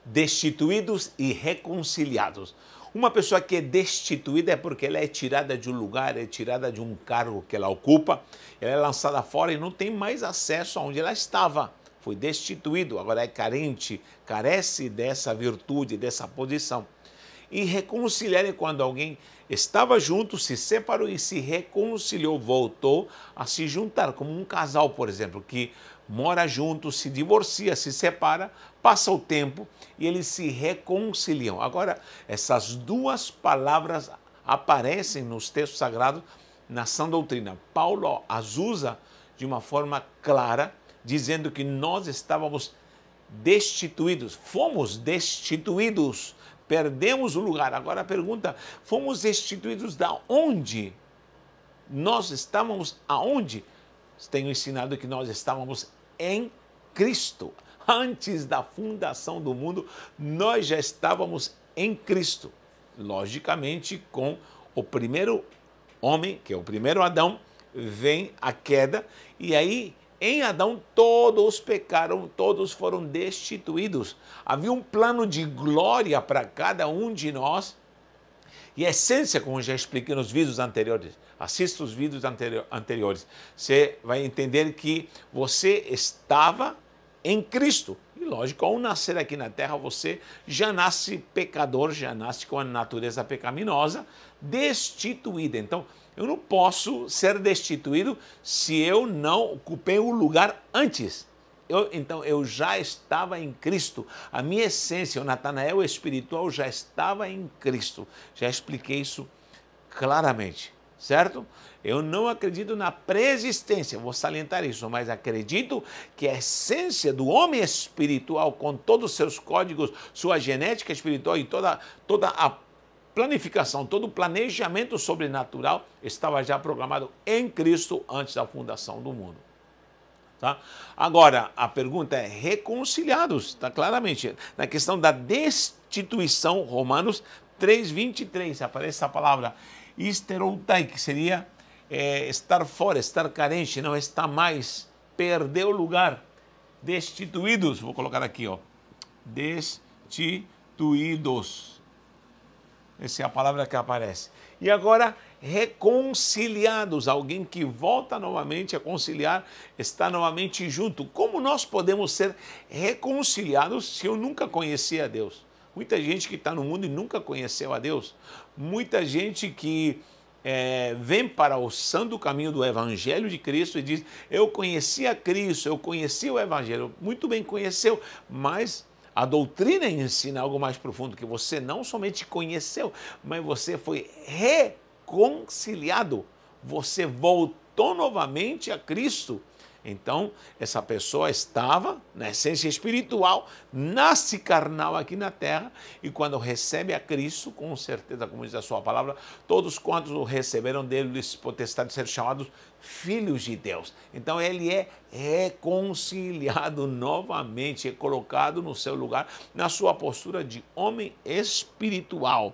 destituídos e reconciliados. Uma pessoa que é destituída é porque ela é tirada de um lugar, é tirada de um cargo que ela ocupa, ela é lançada fora e não tem mais acesso aonde ela estava. Foi destituído, agora é carente, carece dessa virtude, dessa posição. E reconciliar é quando alguém estava junto, se separou e se reconciliou, voltou a se juntar, como um casal, por exemplo, que mora junto, se divorcia, se separa, passa o tempo e eles se reconciliam. Agora, essas duas palavras aparecem nos textos sagrados na sã doutrina. Paulo as usa de uma forma clara, dizendo que nós estávamos destituídos, fomos destituídos, perdemos o lugar. Agora a pergunta, fomos destituídos da onde? Nós estávamos aonde? Tenho ensinado que nós estávamos em Cristo. Antes da fundação do mundo, nós já estávamos em Cristo. Logicamente, com o primeiro homem, que é o primeiro Adão, vem a queda, e aí em Adão todos pecaram, todos foram destituídos. Havia um plano de glória para cada um de nós, e a essência, como já expliquei nos vídeos anteriores, assista os vídeos anteriores, você vai entender que você estava em Cristo. E lógico, ao nascer aqui na terra, você já nasce pecador, já nasce com a natureza pecaminosa, destituída. Então, eu não posso ser destituído se eu não ocupei o lugar antes. Então, eu já estava em Cristo. A minha essência, o Natanael espiritual, já estava em Cristo. Já expliquei isso claramente, certo? Eu não acredito na preexistência, vou salientar isso, mas acredito que a essência do homem espiritual, com todos os seus códigos, sua genética espiritual e toda a planificação, todo o planejamento sobrenatural estava já programado em Cristo antes da fundação do mundo. Tá? Agora, a pergunta é reconciliados, está claramente, na questão da destituição, Romanos 3:23, aparece essa palavra, histeroutai, que seria estar fora, estar carente, não estar mais, perder o lugar, destituídos, vou colocar aqui, ó, destituídos, essa é a palavra que aparece. E agora, reconciliados, alguém que volta novamente a conciliar, está novamente junto. Como nós podemos ser reconciliados se eu nunca conheci a Deus? Muita gente que está no mundo e nunca conheceu a Deus. Muita gente que vem para o santo caminho do Evangelho de Cristo e diz, eu conheci a Cristo, eu conheci o Evangelho. Muito bem, conheceu, mas a doutrina ensina algo mais profundo, que você não somente conheceu, mas você foi reconciliado. Você voltou novamente a Cristo. Então, essa pessoa estava na essência espiritual, nasce carnal aqui na terra, e quando recebe a Cristo, com certeza, como diz a sua palavra, todos quantos o receberam dele, lhes potestade de ser chamados filhos de Deus. Então, ele é reconciliado novamente, é colocado no seu lugar, na sua postura de homem espiritual.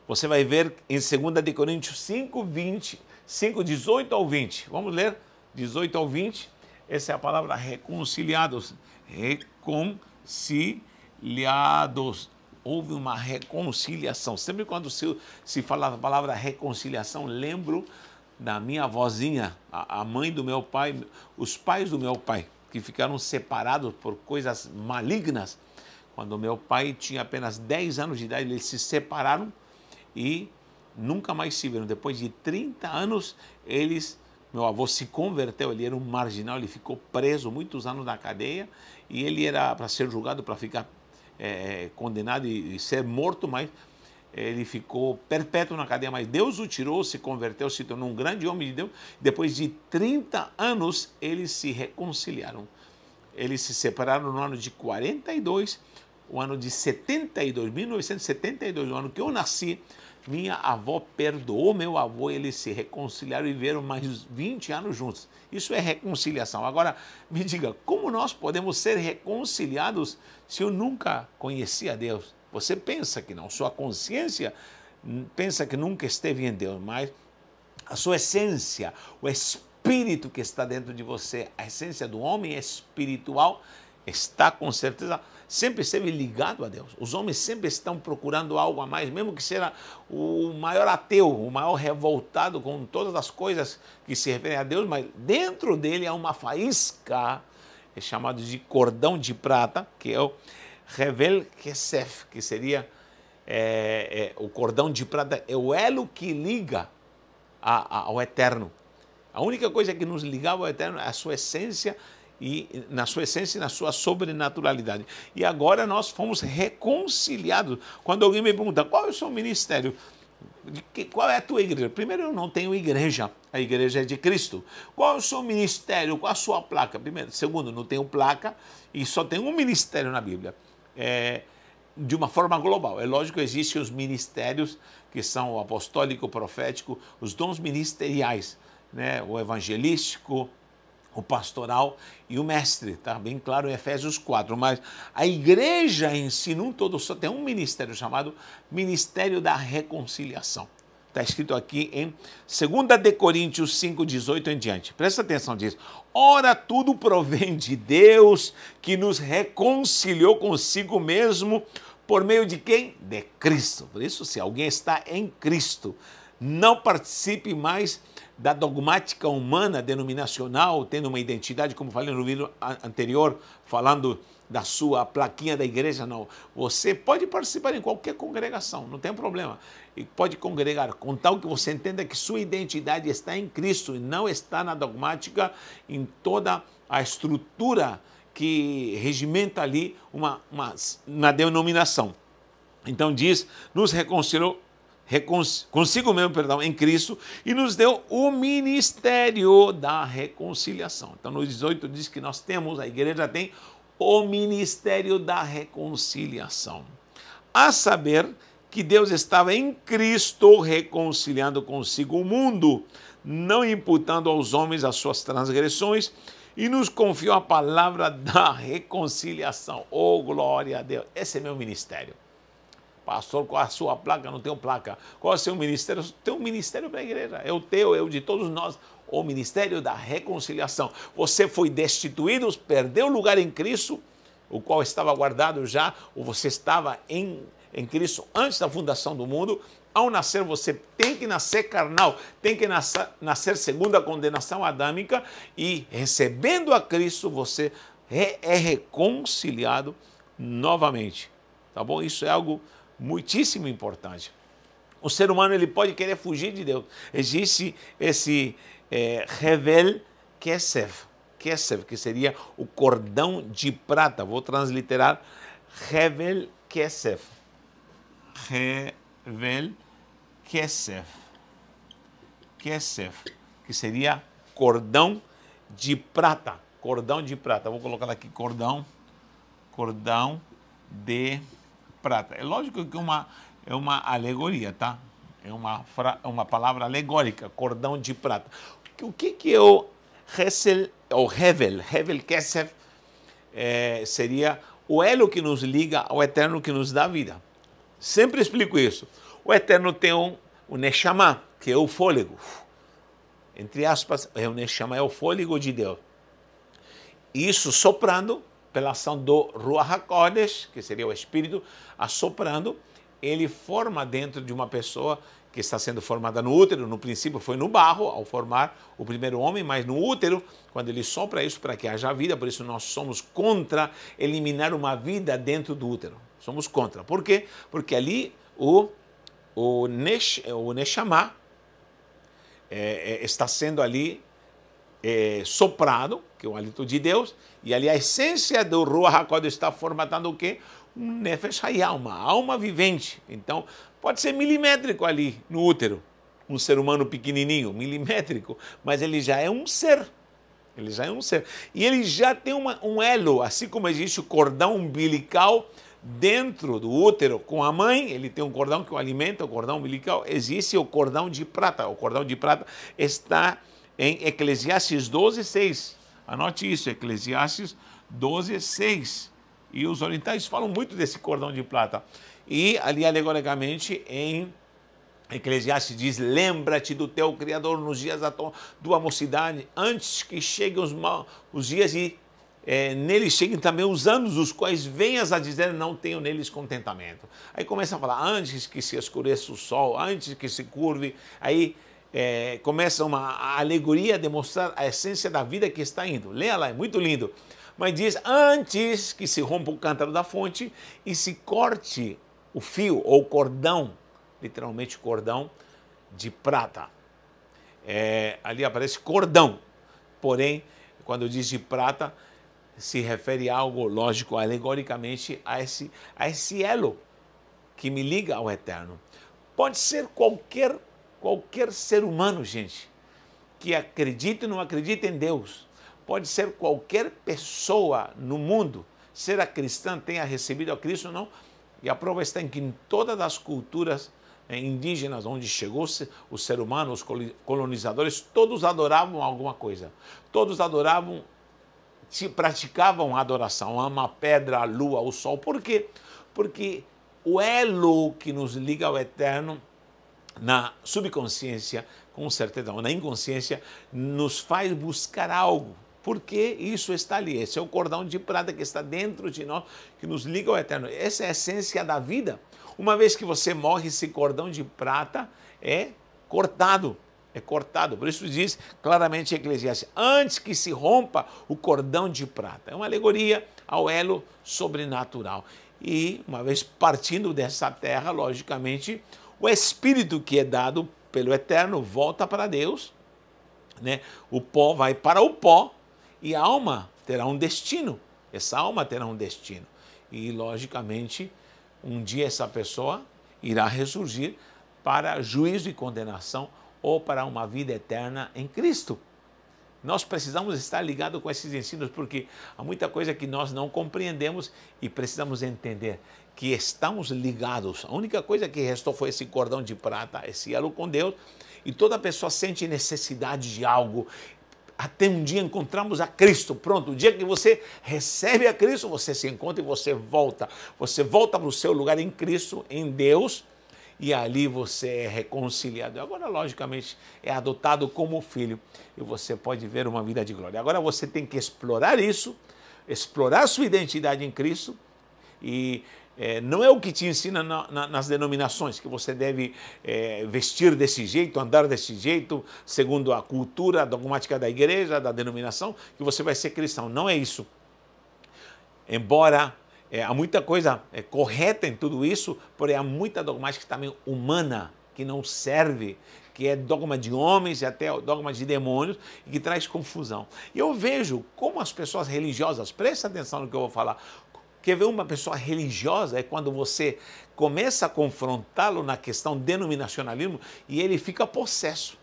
Você vai ver em 2 Coríntios 5:20, 5:18 ao 20. Vamos ler? 18 ao 20, essa é a palavra reconciliados. Reconciliados. Houve uma reconciliação. Sempre quando se fala a palavra reconciliação, lembro da minha avózinha, a mãe do meu pai, os pais do meu pai, que ficaram separados por coisas malignas. Quando meu pai tinha apenas 10 anos de idade, eles se separaram e nunca mais se viram. Depois de 30 anos, meu avô se converteu, ele era um marginal, ele ficou preso muitos anos na cadeia e ele era para ser julgado, para ficar condenado e ser morto, mas ele ficou perpétuo na cadeia, mas Deus o tirou, se converteu, se tornou um grande homem de Deus. Depois de 30 anos, eles se reconciliaram. Eles se separaram no ano de 42, o ano de 72, 1972, o ano que eu nasci. Minha avó perdoou meu avô, eles se reconciliaram e viveram mais 20 anos juntos. Isso é reconciliação. Agora, me diga, como nós podemos ser reconciliados se eu nunca conheci a Deus? Você pensa que não, sua consciência pensa que nunca esteve em Deus, mas a sua essência, o espírito que está dentro de você, a essência do homem espiritual está com certeza sempre esteve ligado a Deus. Os homens sempre estão procurando algo a mais, mesmo que seja o maior ateu, o maior revoltado com todas as coisas que se referem a Deus, mas dentro dele há uma faísca, é chamado de cordão de prata, que é o Hevel Kesef, que seria o cordão de prata, é o elo que liga ao Eterno. A única coisa que nos ligava ao Eterno é a sua essência, e na sua essência e na sua sobrenaturalidade. E agora nós fomos reconciliados. Quando alguém me pergunta, qual é o seu ministério? Qual é a tua igreja? Primeiro, eu não tenho igreja. A igreja é de Cristo. Qual é o seu ministério? Qual a sua placa? Primeiro. Segundo, não tenho placa e só tem um ministério na Bíblia. De uma forma global. É lógico que existem os ministérios que são o apostólico, o profético, os dons ministeriais, né? O evangelístico, o pastoral e o mestre, está bem claro em Efésios 4, mas a igreja em si, num todo, só tem um ministério chamado Ministério da Reconciliação. Está escrito aqui em 2 Coríntios 5, 18 em diante. Presta atenção, diz: ora, tudo provém de Deus, que nos reconciliou consigo mesmo, por meio de quem? De Cristo. Por isso, se alguém está em Cristo, não participe mais da dogmática humana, denominacional, tendo uma identidade, como falei no vídeo anterior, falando da sua plaquinha da igreja, não. Você pode participar em qualquer congregação, não tem problema. E pode congregar, com tal que você entenda que sua identidade está em Cristo e não está na dogmática, em toda a estrutura que regimenta ali uma denominação. Então diz, nos reconciliou consigo mesmo, em Cristo, e nos deu o ministério da reconciliação. Então, no 18 diz que nós temos, a igreja tem o ministério da reconciliação. A saber que Deus estava em Cristo reconciliando consigo o mundo, não imputando aos homens as suas transgressões, e nos confiou a palavra da reconciliação. Oh, glória a Deus! Esse é meu ministério. Pastor, qual a sua placa? Não tenho placa. Qual é o seu ministério? Tem um ministério para a igreja. É o teu, é o de todos nós. O ministério da reconciliação. Você foi destituído, perdeu o lugar em Cristo, o qual estava guardado já, ou você estava em Cristo antes da fundação do mundo. Ao nascer, você tem que nascer carnal, tem que nascer segundo a condenação adâmica, e recebendo a Cristo, você é reconciliado novamente. Tá bom? Isso é algo muitíssimo importante. O ser humano, ele pode querer fugir de Deus. Existe esse Hevel Kesef, que seria o cordão de prata. Vou transliterar Hevel Kesef. Hevel Kesef. Kesef, que seria cordão de prata. Cordão de prata. Vou colocar aqui cordão de prata. É lógico que é uma alegoria, tá? É uma palavra alegórica, cordão de prata. O que é o Hevel? Hevel Kesef seria o elo que nos liga ao Eterno, que nos dá vida. Sempre explico isso. O Eterno tem o Neshama, que é o fôlego. Entre aspas, o Neshama é o fôlego de Deus. Isso soprando, pela ação do Ruach HaKodesh, que seria o Espírito, assoprando, ele forma dentro de uma pessoa que está sendo formada no útero. No princípio foi no barro, ao formar o primeiro homem, mas no útero, quando ele sopra isso para que haja vida, por isso nós somos contra eliminar uma vida dentro do útero. Somos contra. Por quê? Porque ali o Neshama está sendo ali soprado, que é o hálito de Deus, e ali a essência do Ruach HaKodesh está formatando o quê? Um Nefesh Hayah, uma alma vivente. Então, pode ser milimétrico ali no útero, um ser humano pequenininho, milimétrico, mas ele já é um ser. Ele já é um ser. E ele já tem um elo, assim como existe o cordão umbilical dentro do útero com a mãe, ele tem um cordão que o alimenta, o cordão umbilical, existe o cordão de prata. O cordão de prata está em Eclesiastes 12, 6. Anote isso, Eclesiastes 12, 6. E os orientais falam muito desse cordão de prata. E ali, alegoricamente, em Eclesiastes diz: lembra-te do teu Criador nos dias da tua mocidade, antes que cheguem os dias de neles cheguem também os anos, os quais venhas a dizer, não tenho neles contentamento. Aí começa a falar, antes que se escureça o sol, antes que se curve, aí começa uma alegoria a demonstrar a essência da vida que está indo. Leia lá, é muito lindo. Mas diz, antes que se rompa o cântaro da fonte e se corte o fio ou cordão, literalmente cordão de prata. Ali aparece cordão, porém, quando diz de prata, se refere a algo, lógico, alegoricamente, a esse elo que me liga ao eterno. Pode ser qualquer ser humano, gente, que acredite ou não acredite em Deus. Pode ser qualquer pessoa no mundo, ser a cristã, tenha recebido a Cristo ou não. E a prova está em que em todas as culturas indígenas onde chegou o ser humano, os colonizadores, todos adoravam alguma coisa. Todos adoravam, praticavam adoração a uma pedra, a lua, o sol. Por quê? Porque o elo que nos liga ao eterno, na subconsciência, com certeza, ou na inconsciência, nos faz buscar algo. Porque isso está ali. Esse é o cordão de prata que está dentro de nós, que nos liga ao eterno. Essa é a essência da vida. Uma vez que você morre, esse cordão de prata é cortado. É cortado. Por isso diz claramente Eclesiastes, antes que se rompa o cordão de prata. É uma alegoria ao elo sobrenatural. E, uma vez partindo dessa terra, logicamente, o espírito que é dado pelo eterno volta para Deus, né? O pó vai para o pó e a alma terá um destino. Essa alma terá um destino. E, logicamente, um dia essa pessoa irá ressurgir para juízo e condenação ou para uma vida eterna em Cristo. Nós precisamos estar ligados com esses ensinos, porque há muita coisa que nós não compreendemos e precisamos entender que estamos ligados. A única coisa que restou foi esse cordão de prata, esse elo com Deus, e toda pessoa sente necessidade de algo. Até um dia encontramos a Cristo, pronto, o dia que você recebe a Cristo, você se encontra e você volta para o seu lugar em Cristo, em Deus, e ali você é reconciliado. Agora, logicamente, é adotado como filho e você pode ver uma vida de glória. Agora você tem que explorar isso, explorar sua identidade em Cristo e não é o que te ensina nas denominações, que você deve vestir desse jeito, andar desse jeito, segundo a cultura dogmática da igreja, da denominação, que você vai ser cristão. Não é isso. Embora há muita coisa correta em tudo isso, porém há muita dogmática também humana, que não serve, que é dogma de homens e até dogma de demônios, e que traz confusão. E eu vejo como as pessoas religiosas, presta atenção no que eu vou falar, quer ver uma pessoa religiosa é quando você começa a confrontá-lo na questão denominacionalismo e ele fica possesso.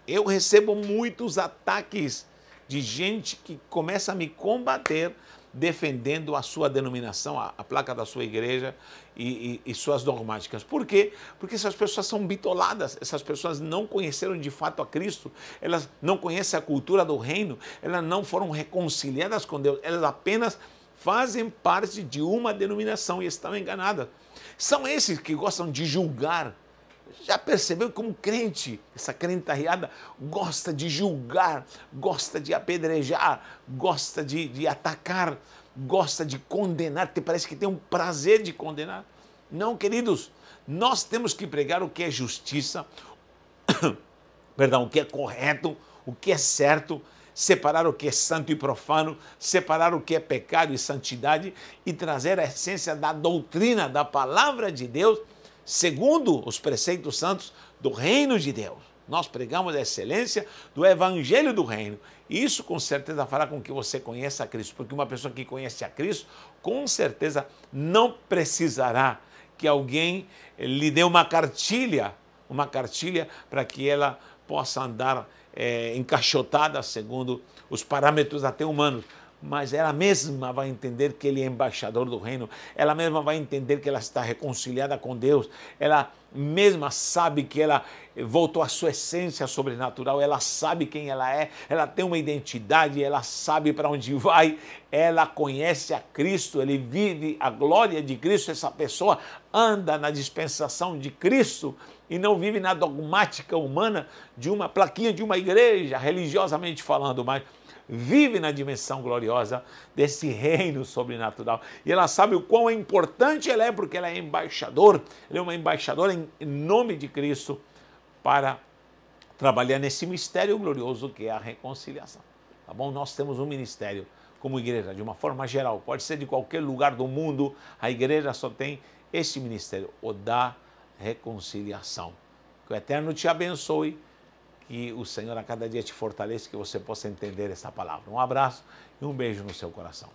Eu recebo muitos ataques de gente que começa a me combater defendendo a sua denominação, a placa da sua igreja e suas dogmáticas. Por quê? Porque essas pessoas são bitoladas, essas pessoas não conheceram de fato a Cristo, elas não conhecem a cultura do reino, elas não foram reconciliadas com Deus, elas apenas fazem parte de uma denominação e estão enganadas. São esses que gostam de julgar. Já percebeu como crente, essa crentaiada gosta de julgar, gosta de apedrejar, gosta de atacar, gosta de condenar, que parece que tem um prazer de condenar. Não, queridos, nós temos que pregar o que é justiça, perdão, o que é correto, o que é certo, separar o que é santo e profano, separar o que é pecado e santidade e trazer a essência da doutrina, da palavra de Deus, segundo os preceitos santos do reino de Deus. Nós pregamos a excelência do evangelho do reino. E isso com certeza fará com que você conheça a Cristo, porque uma pessoa que conhece a Cristo, com certeza não precisará que alguém lhe dê uma cartilha para que ela possa andar encaixotada segundo os parâmetros até humanos, mas ela mesma vai entender que ele é embaixador do reino, ela mesma vai entender que ela está reconciliada com Deus, ela mesma sabe que ela voltou à sua essência sobrenatural, ela sabe quem ela é, ela tem uma identidade, ela sabe para onde vai, ela conhece a Cristo, ele vive a glória de Cristo, essa pessoa anda na dispensação de Cristo e não vive na dogmática humana de uma plaquinha de uma igreja, religiosamente falando, mas vive na dimensão gloriosa desse reino sobrenatural. E ela sabe o quão importante ela é, porque ela é embaixador, ela é uma embaixadora em nome de Cristo para trabalhar nesse mistério glorioso que é a reconciliação. Tá bom? Nós temos um ministério como igreja, de uma forma geral, pode ser de qualquer lugar do mundo, a igreja só tem esse ministério, o da reconciliação. Que o Eterno te abençoe, que o Senhor a cada dia te fortaleça, que você possa entender essa palavra. Um abraço e um beijo no seu coração.